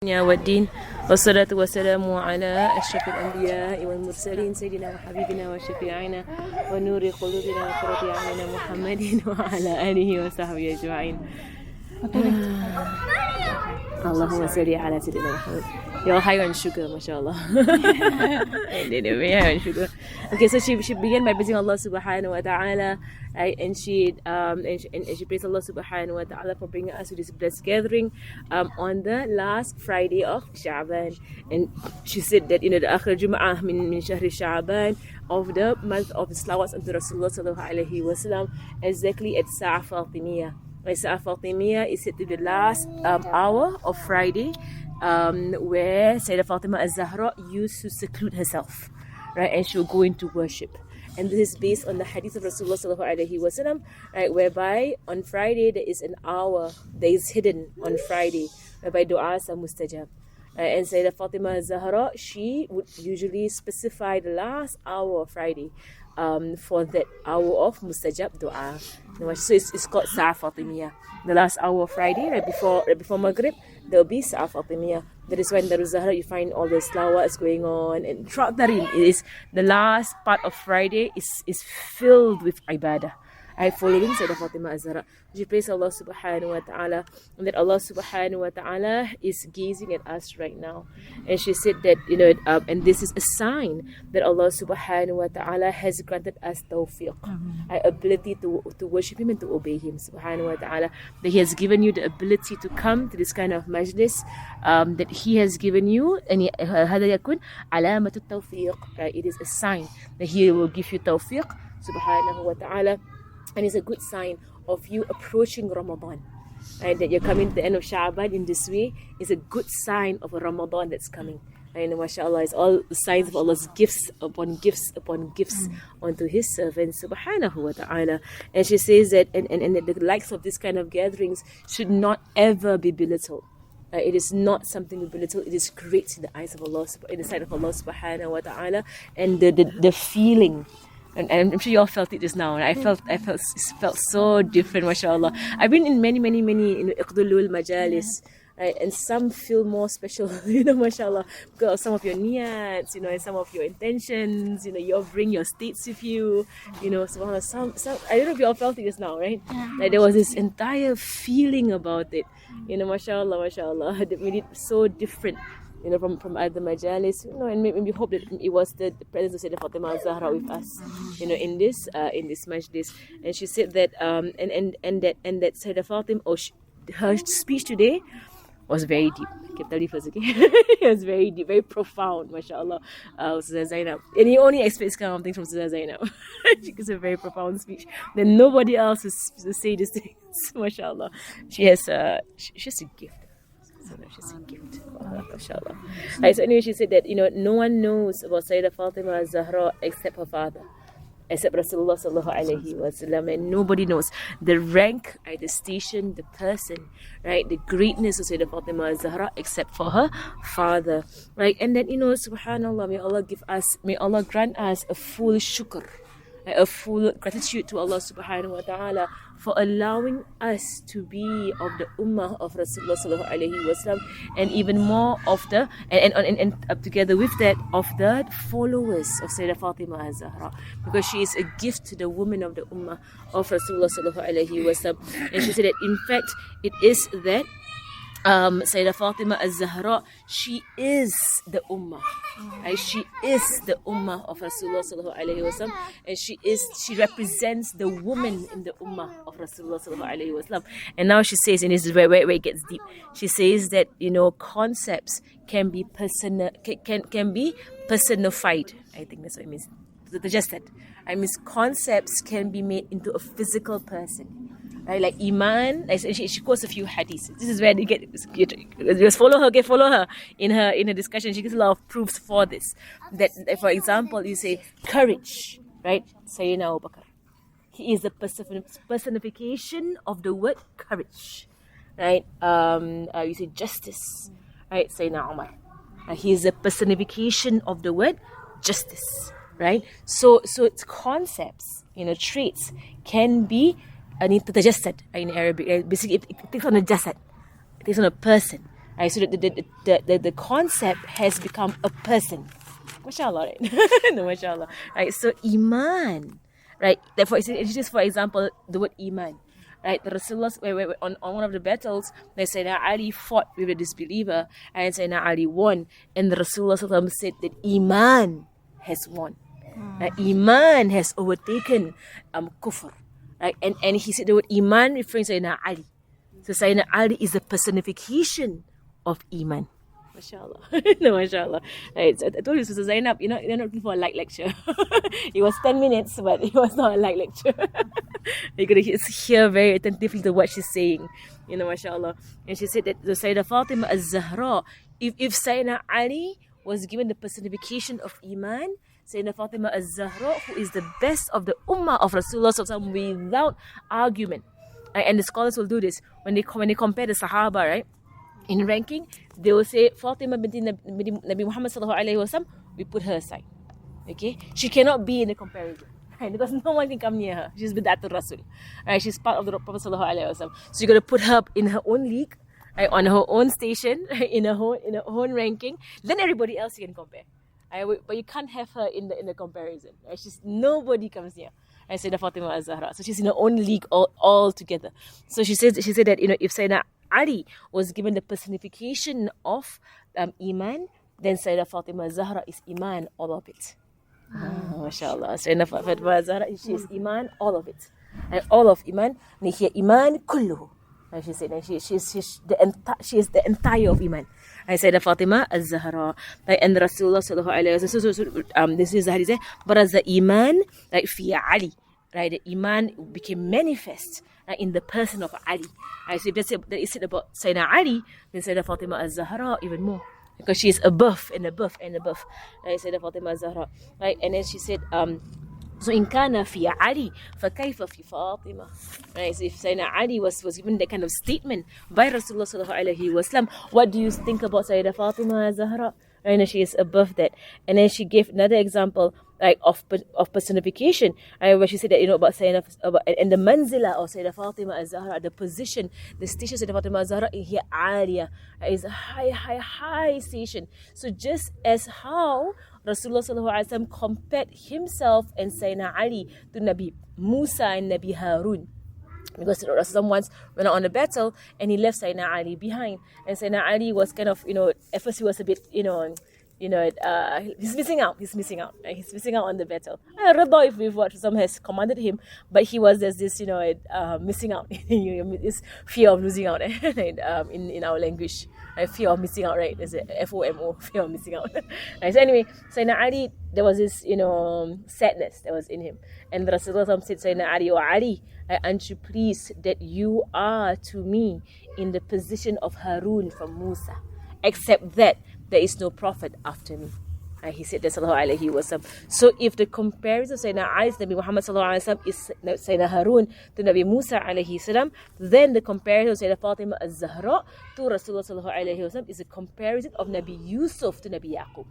والدين والصلاة والسلام على أشرف الأنبياء والمرسلين سيدنا وحبيبنا وشفيعنا ونور قلوبنا وقرة أعيننا محمد وعلى آله وصحبه أجمعين. اللهم صل على سيدنا محمد. You're high on sugar, mashallah. Very high on sugar. Okay, so she began by praising Allah subhanahu wa ta'ala, right? And she praised Allah subhanahu wa ta'ala for bringing us to this blessed gathering on the last Friday of Sha'ban. And she said that, the akhir Jum'ah min shahri Sha'ban, of the month of salawats unto Rasulullah sallallahu alayhi wa sallam, exactly at Sa'a Fatimiyah. Sa'a Fatimiyah is said to be the last hour of Friday, where Sayyidah Fatima az-Zahra used to seclude herself, right, and she will go into worship. And this is based on the hadith of Rasulullah sallallahu alaihi wasallam, right, whereby on Friday there is an hour that is hidden on Friday, whereby du'as are mustajab. And Sayyidah Fatima az-Zahra, she would usually specify the last hour of Friday for that hour of mustajab dua. So it's called Sa'a Fatimiyah. The last hour of Friday, right before Maghrib, there will be Sa'a Fatimiyah. That is when Darul Zahra you find all the salawats going on, and throughout the last part of Friday is filled with ibadah. Following Sayyidah Fatima az-Zahra, she prays Allah subhanahu wa ta'ala, and that Allah subhanahu wa ta'ala is gazing at us right now. And she said that, and this is a sign that Allah subhanahu wa ta'ala has granted us tawfiq, ability to worship Him and to obey Him subhanahu wa ta'ala. That He has given you the ability to come to this kind of majlis, that He has given you, and هذا يكون علامة التوفيق. It is a sign that He will give you tawfiq subhanahu wa ta'ala. And it's a good sign of you approaching Ramadan. Right? That you're coming to the end of Sha'ban in this way is a good sign of a Ramadan that's coming. And mashallah, it's all the signs of Allah's gifts upon gifts upon gifts onto His servants, subhanahu wa ta'ala. And she says that, and the likes of this kind of gatherings should not ever be belittled. It is not something to belittle. It is great in the eyes of Allah, in the sight of Allah subhanahu wa ta'ala. And the feeling, and I'm sure you all felt it just now. And I felt so different, mashallah. I've been in many iqdulul majalis, right? And some feel more special, mashallah, because of some of your niyats, and some of your intentions. You bring your states with you, subhanallah. Some I don't know if you all felt it just now, right? Like there was this entire feeling about it, mashallah, that made it so different, from other majalis, and we hope that it was the presence of Sayyidah Fatima az-Zahra with us, in this majlis. And she said that, and that Sayyidah Fatima, her speech today was very deep. It was very deep, very profound, mashallah. Ustazah Zainab, and you only expect kind of things from Ustazah Zainab. She gives a very profound speech. Then nobody else will say these things, mashallah. She has a gift. She's a gift, mashallah. So anyway, she said that no one knows about Sayyidah Fatima az-Zahra except her father, except Rasulullah sallallahu alaihi wasallam, and nobody knows the rank, the station, the person, right, the greatness of Sayyidah Fatima az-Zahra except for her father, right? And then subhanallah, may Allah grant us a full shukr, a full gratitude to Allah subhanahu wa ta'ala for allowing us to be of the ummah of Rasulullah sallallahu alaihi wasallam, and even more of the and together with that of the followers of Sayyidah Fatima az-Zahra, because she is a gift to the women of the ummah of Rasulullah sallallahu alaihi wasallam. And she said that in fact it is that Sayyidah Fatima az-Zahra, she is the ummah. She is the ummah of Rasulullah sallallahu alaihi wasallam, and she represents the woman in the ummah of Rasulullah sallallahu alaihi wasallam. And now she says, and this is where it gets deep. She says that concepts can be can be personified. I think that's what it means. Just that. Concepts can be made into a physical person. Like Iman, she quotes a few hadiths. This is where they just follow her in her discussion. She gives a lot of proofs for this. That, for example, you say courage, right? Sayyidina Abu Bakr, he is the personification of the word courage, right? You say justice, right? Sayyidina Umar, he is the personification of the word justice, right? So its concepts, traits can be تتجسد in Arabic. Basically, it takes on a jasad. It takes on a person. Right? So the concept has become a person. MashaAllah, right? No, MashaAllah. Right? So Iman, right? Therefore, it's just for example, the word Iman. Right, the Rasulullah on one of the battles, they said that Ali fought with the disbeliever, and Sayyidina Ali won, and the Rasulullah said that Iman has won. Iman has overtaken kufr. Right, and he said the word Iman referring to Sayyidina Ali. So Sayyidina Ali is the personification of Iman. MashaAllah. No, MashaAllah. Right, so I told you, Sister Zainab, you're not looking for a light lecture. It was 10 minutes, but it was not a light lecture. You're going to hear very attentively to what she's saying. MashaAllah. And she said that the Sayyidah Fatima az-Zahra, if Sayyidina Ali was given the personification of Iman, Sayyidina Fatima az-Zahra, who is the best of the Ummah of Rasulullah without argument. And the scholars will do this when they compare the Sahaba, right? In ranking, they will say Fatima binti Nabi Muhammad sallallahu alaihi wasallam, we put her aside. Okay, she cannot be in the comparison, right? Because no one can come near her. She's bidatul Rasul, right? She's part of the Prophet sallallahu alaihi wasallam. So you got to put her in her own league, right? On her own station, right? in her own ranking. Then everybody else you can compare. But you can't have her in the comparison. Right? Nobody comes near. I said Fatima az-Zahra. So she's in her own league all together. So she said that if Sayyidina Ali was given the personification of Iman, then Sayyidina Fatima az-Zahra is Iman, all of it. MashaAllah. Sayyidina Fatima az-Zahra, she is Iman, all of it. And all of Iman, Nihiya Iman kulluhu. And she said, she is the entire of Iman. I said Fatima az-Zahra, and Rasulullah sallallahu alaihi wasallam. This is the hadith. But as the Iman, like fi Ali, right? The Iman became manifest in the person of Ali. I said that is it about Sayyidina Ali, then Sayyidina Fatima az-Zahra even more, because she is above and above and above. Right? Sayyidina Fatima az-Zahra, right? And then she said, so in kana fi Ali, fakayfa fi Fatima. Right? So if Sayyidina Ali was given that kind of statement by Rasulullah sallallahu alaihi wasallam, what do you think about Sayyidina Fatima az-Zahra? And she is above that. And then she gave another example like of personification, where she said that about Sayyidina and the manzila of Sayyidina Fatima az-Zahra, the position, the station of Sayyidina Fatima az-Zahra in here aliyah is a high station. So just as how Rasulullah sallallahu alaihi wasallam compared himself and Sayyidina Ali to Nabi Musa and Nabi Harun. Because Rasulullah once went out on a battle and he left Sayyidina Ali behind. And Sayyidina Ali was kind of, at first he was a bit, he's missing out. He's missing out on the battle. I don't know if what some has commanded him, but there's this, missing out. This fear of losing out in our language. Fear of missing out, right? There's a FOMO, fear of missing out. Right, so anyway, Sayyidina Ali, there was this, sadness that was in him. And Rasulullah said, Sayyidina Ali, or Ali, aren't you pleased that you are to me in the position of Harun from Musa, except that there is no prophet after me. He said that sallallahu alaihi wasallam. So if the comparison of Sayyidina Ali to Nabi Muhammad sallallahu alaihi wasallam is Sayyidina Harun to Nabi Musa alaihi salam, then the comparison of Sayyidina Fatima az-Zahra to Rasulullah sallallahu alaihi wasallam is a comparison of Nabi Yusuf to Nabi Yaqub.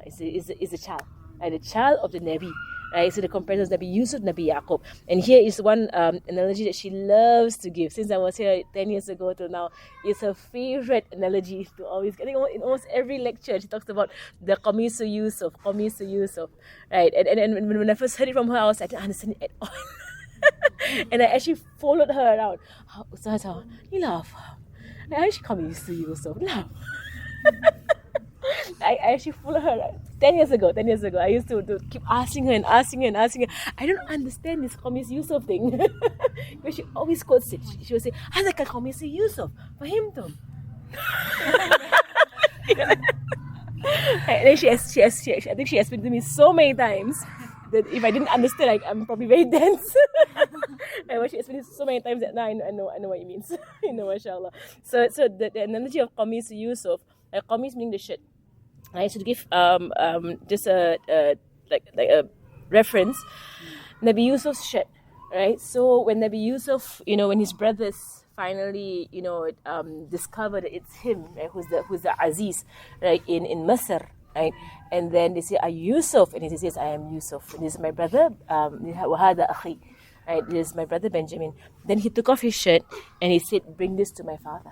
Is a child, the child of the Nabi. So the comparison of Nabi Yusuf, Nabi Yaqub. And here is one analogy that she loves to give. Since I was here 10 years ago till now, it's her favorite analogy to always, I think in almost every lecture, she talks about the Qamisu Yusuf. Right? And when I first heard it from her, I didn't understand it at all. And I actually followed her around. Ustazah, you laugh. I actually Qamisu Yusuf. Laugh. I actually followed her 10 years ago. I used to keep asking her. I don't understand this Qamis Yusuf thing. Because she always quotes it. She would say, Hadaka Qamis Yusuf. Fahimtum. And then I think she explained to me so many times that if I didn't understand, I'm probably very dense. And when she explained it so many times that now I know what it means. MashaAllah. So the analogy of Qamis Yusuf, Qamis meaning the shirt. I should give just a reference. Nabi Yusuf's shirt, right? So when Nabi Yusuf, when his brothers finally, discovered that it's him, right, who's the Aziz, right, in Masr, right? And then they say, "Are you Yusuf?" And he says, "Yes, I am Yusuf. This is my brother, Wahada Akhi." Right, this is my brother Benjamin. Then he took off his shirt and he said, "Bring this to my father."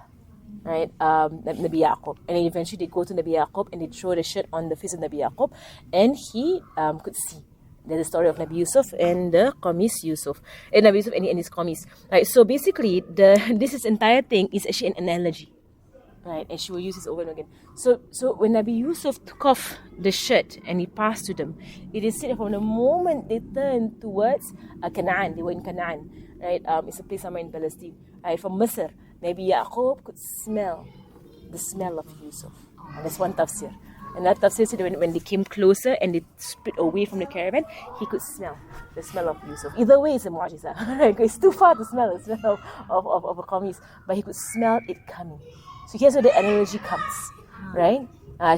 right? Nabi Yaqub. And then eventually they go to Nabi Yaqub and they throw the shirt on the face of Nabi Yaqub, and he could see. There's the story of Nabi Yusuf and the Qamis Yusuf. And Nabi Yusuf and his Qamis. Right? So basically, this entire thing is actually an analogy. Right? And she will use this over and again. So when Nabi Yusuf took off the shirt and he passed to them, it is said that from the moment they turned towards Canaan, they were in Canaan. Right? It's a place somewhere in Palestine. Right? From Misr, Nabi Yaqub could smell the smell of Yusuf. And that's one tafsir. Another tafsir said when they came closer and they split away from the caravan, he could smell the smell of Yusuf. Either way, it's a mu'jiza. It's too far to smell the smell of a qamis, but he could smell it coming. So here's where the analogy comes, right?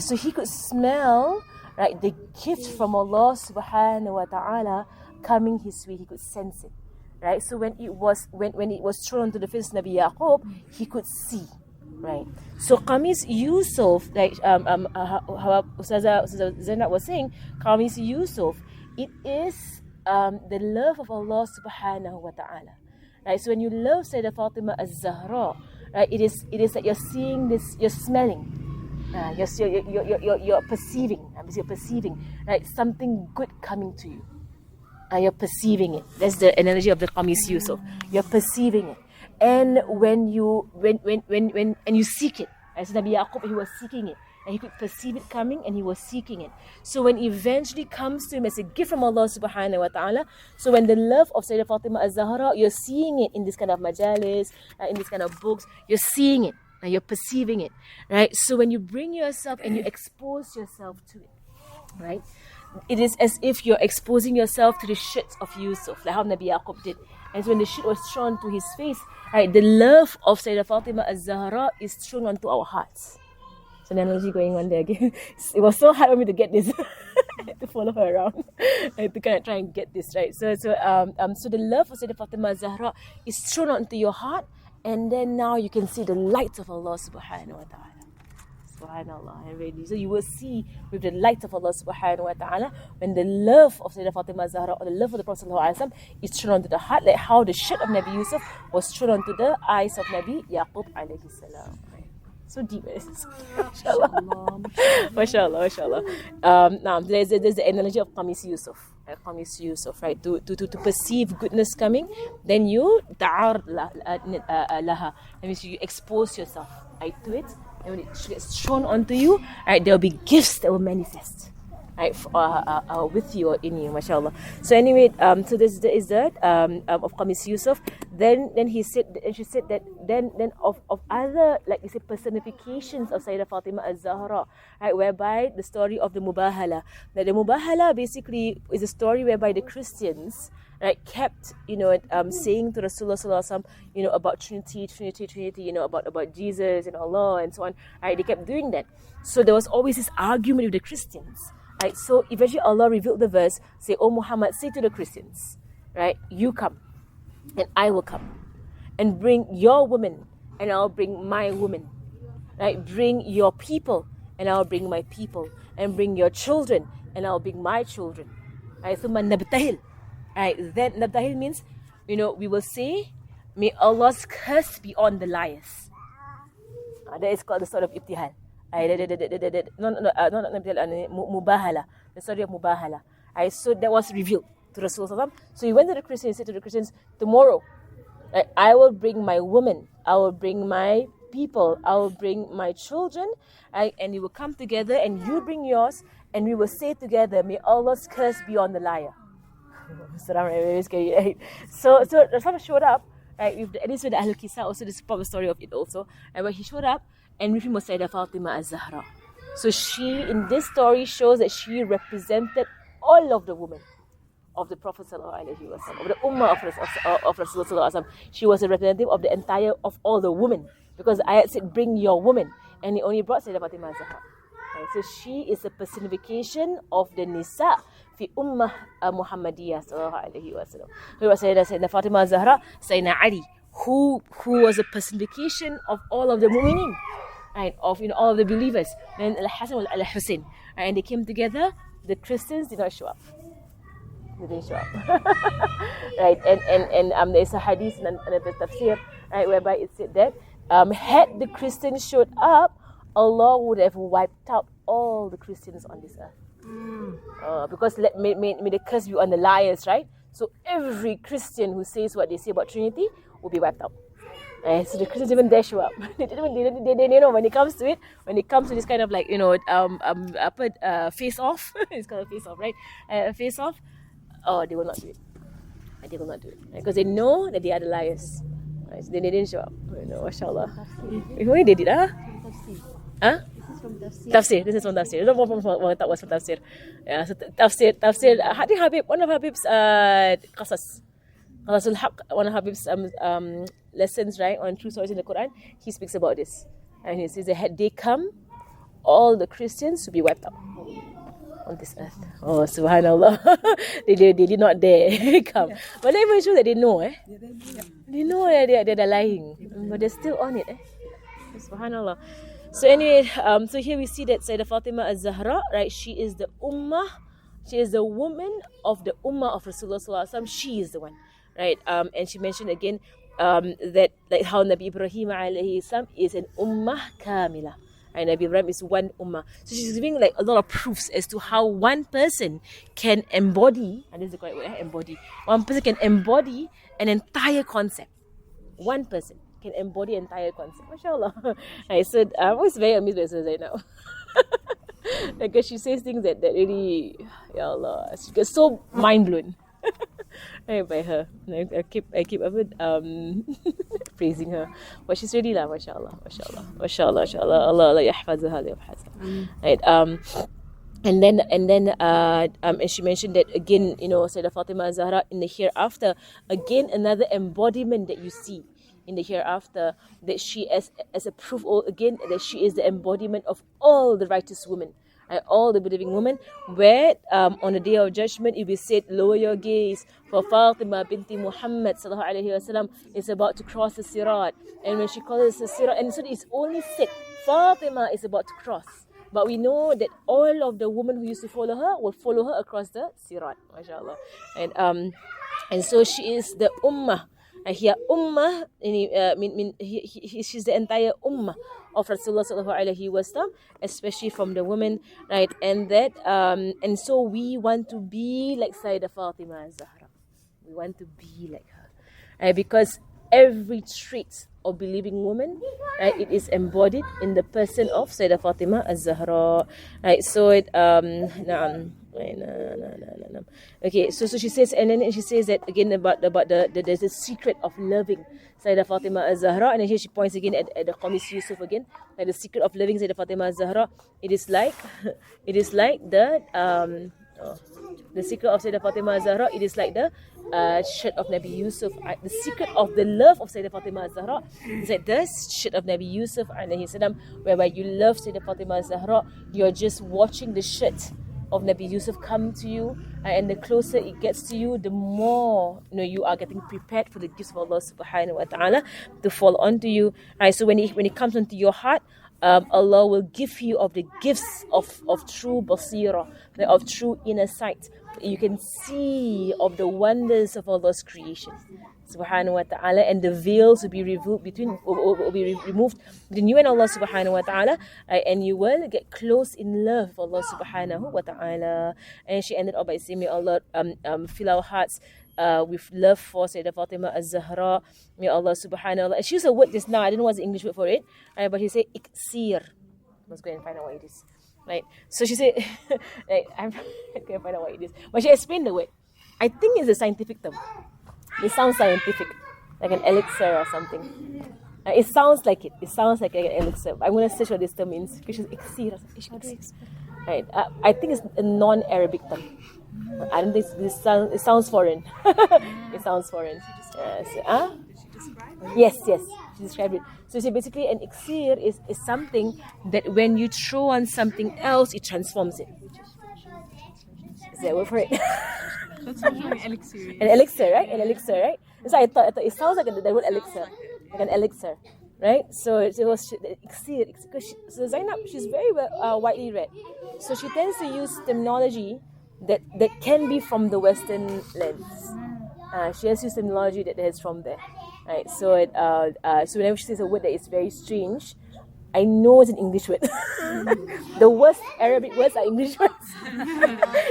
So he could smell, right, the gift from Allah subhanahu wa ta'ala coming his way. He could sense it, right? So when it was thrown onto the face of Nabi Yaqub, he could see. Right. So Qamis Yusuf, like how Ustazah Zainab was saying, Qamis Yusuf, it is the love of Allah subhanahu wa ta'ala. Right. So when you love Sayyidah Fatima az-Zahra, right, it is that you're seeing this, you're smelling, you're perceiving, right, something good coming to you. You're perceiving it. That's the analogy of the Qamis Yusuf. You're perceiving it. And when you seek it, as Nabi Yaqub, he was seeking it, and he could perceive it coming, and he was seeking it. So when it eventually comes to him as a gift from Allah subhanahu wa ta'ala, so when the love of Sayyidah Fatima az-Zahra, you're seeing it in this kind of majalis, in this kind of books, you're seeing it, and you're perceiving it, right? So when you bring yourself and you expose yourself to it, right? It is as if you're exposing yourself to the shit of Yusuf, like how Nabi Yaqub did. And so when the shit was thrown to his face, right, the love of Sayyidah Fatima az-Zahra is thrown onto our hearts. So the analogy going on there again. It was so hard for me to get this, to follow her around, to kind of try and get this right. So the love of Sayyidah Fatima az-Zahra is thrown onto your heart, and then now you can see the light of Allah subhanahu wa ta'ala. Subhanallah, and really. So you will see with the light of Allah subhanahu wa ta'ala when the love of Sayyidah Fatima Zahra or the love of the Prophet is thrown onto the heart, like how the shit of Nabi Yusuf was thrown onto the eyes of Nabi Yaqub alayhi salam. So deep, mashallah. Mashallah. Now there's the analogy of Qamis Yusuf. Qamis Yusuf, right? To perceive goodness coming, then you ta'ar laha. That means you expose yourself, right, to it. And when it gets thrown onto you, right, there will be gifts that will manifest, right, with you or in you, mashallah. So anyway, so this is that of Qamis Yusuf. Then she said that then of other, like you say, personifications of Sayyidah Fatima az-Zahra, right, whereby the story of the Mubahala. Now the Mubahala basically is a story whereby the Christians, right, kept, saying to Rasulullah sallallahu alaihi wasallam, about Trinity, about Jesus and Allah and so on. Right, they kept doing that. So there was always this argument with the Christians. Right, so eventually Allah revealed the verse, say, "O Muhammad, say to the Christians, right, you come, and I will come, and bring your woman, and I'll bring my woman. Right, bring your people, and I'll bring my people, and bring your children, and I'll bring my children. Right, ثم نبتهل." Right, then Nabdahil means, we will say, may Allah's curse be on the liars. That is called the story of Ibtihal. Mubahala. The story of Mubahala. So that was revealed to Rasulullah. So he went to the Christians and said to the Christians, tomorrow, I will bring my woman, I will bring my people, I will bring my children, and we will come together and you bring yours, and we will say together, may Allah's curse be on the liar. So Rasulullah showed up, right, with at least with the Ahlul Kisa, also this proper story of it also, and when he showed up, and with him was Sayyidah Fatima az-Zahra. So she, in this story, shows that she represented all of the women of the Prophet sallallahu alaihi wasallam, of the Ummah of Rasulullah sallallahu alaihi wasallam. She was a representative of the entire, of all the women, because the ayat said, bring your woman, and he only brought Sayyidah Fatima az-Zahra. Right? So she is a personification of the Nisa fi Ummah Muhammadiyah sallallahu alaihi wasallam. Who was Sayyidah Fatima az-Zahra, Sayyidina Ali, who was a personification of all of the mu'minin, right, of all of the believers. Then Al-Hasan and Al-Hussein, right, and they came together. The Christians did not show up. They didn't show up. Right, and there's a hadith and the tafsir, right, whereby it said that had the Christians showed up, Allah would have wiped out all the Christians on this earth. Because may the curse be on the liars, right? So every Christian who says what they say about Trinity will be wiped out. So the Christians even dare show up. they when it comes to it, when it comes to this kind of like face off, it's called a face off, right? Face off. Oh, they will not do it. They will not do it because they know that they are the liars. Right? So they didn't show up. Mashallah. If only they did, huh? Tafsir. This is from Tafsir. That was from Tafsir. Yeah, so Tafsir. I think Habib, one of Habib's qasas. Qasasul Haq, one of Habib's lessons, right, on true stories in the Quran, he speaks about this. And he says that had they come, all the Christians would be wiped out on this earth. Oh, subhanallah. they did not dare come. Yeah. But they're even sure that they know, They know that they're lying. But they're still on it, Subhanallah. So anyway, so here we see that Sayyidah Fatima az-Zahra, right, she is the ummah, she is the woman of the ummah of Rasulullah sallallahu alaihi wasallam. She is the one, right? And she mentioned again that like how Nabi Ibrahim alayhi salam is an ummah kamila. And Nabi Ibrahim is one ummah. So she's giving like a lot of proofs as to how one person can embody, and this is the correct word, embody. One person can embody an entire concept. One person can embody an entire concept. MashaAllah. Right, so I'm always very amazed by her right now. Because she says things that really, Ya Allah, she gets so mind blown. Right, by her. I keep praising her. But she's really mashallah. Allah yahfazaha yahfazha. Right. And she mentioned that again, Sayyidah Fatima Zahra in the hereafter, again another embodiment that you see in the hereafter, that she as a proof again that she is the embodiment of all the righteous women. All the believing women, where on the day of judgment it will be said, lower your gaze, for Fatima binti Muhammad sallallahu alaihi wasallam is about to cross the sirat, and when she crosses the sirat, and so it's only said Fatima is about to cross, but we know that all of the women who used to follow her will follow her across the sirat, mashallah. And so she is the ummah. Here ummah, she's the entire ummah of Rasulullah sallallahu alaihi wasallam, especially from the women, right? And that and so we want to be like Sayyidah Fatima Zahra. We want to be like her, right? Because every trait of believing woman, right, it is embodied in the person of Sayyidah Fatima az-Zahra, right? So it Okay, so she says, and then she says that again about there's a secret of loving Sayyidah Fatima az-Zahra, and then here she points again at the Qamis Yusuf again, like the secret of loving Sayyidah Fatima az-Zahra. It is like the secret of Sayyidah Fatima az-Zahra. It is like the shirt of Nabi Yusuf. The secret of the love of Sayyidah Fatima az-Zahra is like the shirt of Nabi Yusuf alayhi salam, whereby you love Sayyidah Fatima az-Zahra, you're just watching the shirt of Nabi Yusuf come to you, and the closer it gets to you, the more you are getting prepared for the gifts of Allah subhanahu wa ta'ala to fall onto you. Right, so when it comes into your heart, Allah will give you of the gifts of true basira, of true inner sight. You can see of the wonders of Allah's creation, subhanahu wa ta'ala, and the veils will be removed between you and Allah subhanahu wa ta'ala, and you will get close in love for Allah subhanahu wa ta'ala. And she ended up by saying, may Allah fill our hearts with love for Sayyidah Fatima az-Zahra. May Allah subhanahu wa ta'ala, and she used a word just now, I don't know what's the English word for it, but she said iksir. Let's go and find out what it is. Right, so she said, I'm going to find out what it is. But she explained the word. I think it's a scientific term. It sounds scientific, like an elixir or something. It sounds like it. It sounds like an elixir. I'm going to search what this term means. Because it's iksir. Right. I think it's a non-Arabic term. I don't think it sounds foreign. It sounds foreign. Did she describe it? Yes. She described it. So basically an iksir is something that when you throw on something else, it transforms it. Is that a word for it? That's like an elixir. An elixir, right? An elixir, right? So I thought it sounds like the word elixir. Like an elixir, right? So it was iksir. So Zainab, she's very widely read. So she tends to use terminology that can be from the Western lens. She has used terminology that is from there. Right, so whenever she says a word that is very strange, I know it's an English word. The worst Arabic words are English words.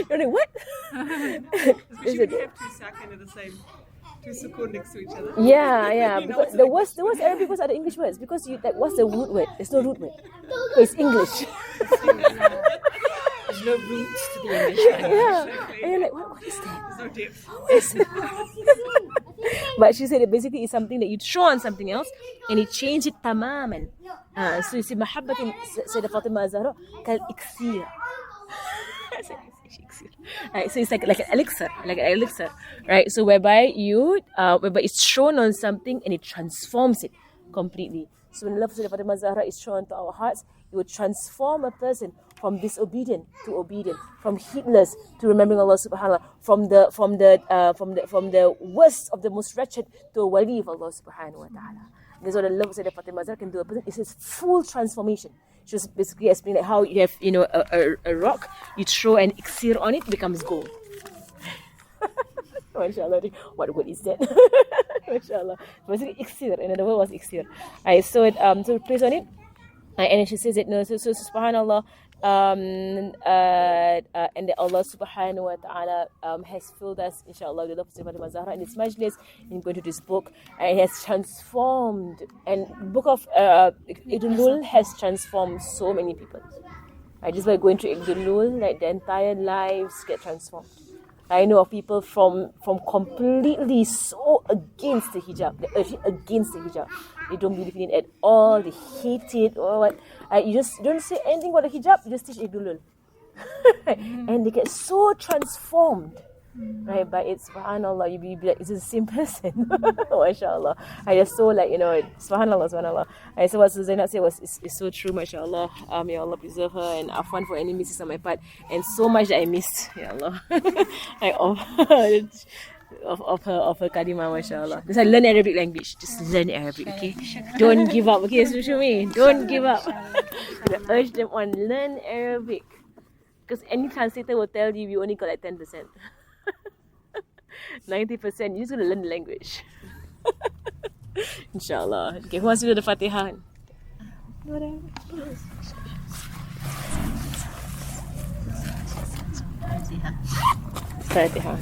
You're like, what? Especially when you have two sakin at the same, two sukun next to each other. Yeah. You know Because it's the an worst Arabic words are the English words. Because you like, what's the root word? There's no root word. So it's English. There's no roots to the English language. Yeah. And you're like, what is that? There's no depth. What is it? But she said it basically is something that you throw on something else and it changes it tamaman. So you see, Mahabbatin Sayyidah Fatima Zahra kal iksir. Right, so it's like an elixir, right? So whereby it's thrown on something and it transforms it completely. So when the love of Sayyidah Fatima Zahra is thrown to our hearts, it will transform a person from disobedient to obedient, from heedless to remembering Allah Subhanahu wa Taala, from the worst of the most wretched to a wali of Allah Subhanahu wa Taala. That's what the love of Sayyidah Fatima Zahra can do. A person is his full transformation. She was basically explaining how you have, a rock, you throw an elixir on it, it becomes gold. MashaAllah, what word is that? MashaAllah. Basically, elixir, another word was elixir. So place on it, and then she says it, so subhanallah, and that Allah subhanahu wa ta'ala has filled us, inshallah, with the love of Fatima Zahra in this majlis, in going to this book, and it has transformed, and the book of Idulul has transformed so many people. Just by going through Idulul, like their entire lives get transformed. I know of people from completely so against the hijab, they're against the hijab. They don't believe in it at all, they hate it or what. You just don't say anything about the hijab, you just teach Idulul. And they get so transformed. Right, but it's subhanallah, you be like, it's the same person. MashaAllah. I just saw subhanallah. I saw what Zainab said is so true, MashaAllah. May Allah preserve her and afwan for any misses on my part. And so much that I missed, Ya Allah. Of her kalima, MashaAllah. Just learn Arabic language. Just learn Arabic, okay? Don't give up, okay? Show me. Don't give up. I urge them on, learn Arabic. Because any translator will tell you only got like 10%. 90%, you just gotta learn the language. Inshallah. Okay, who wants to do the Fatiha? Fatiha.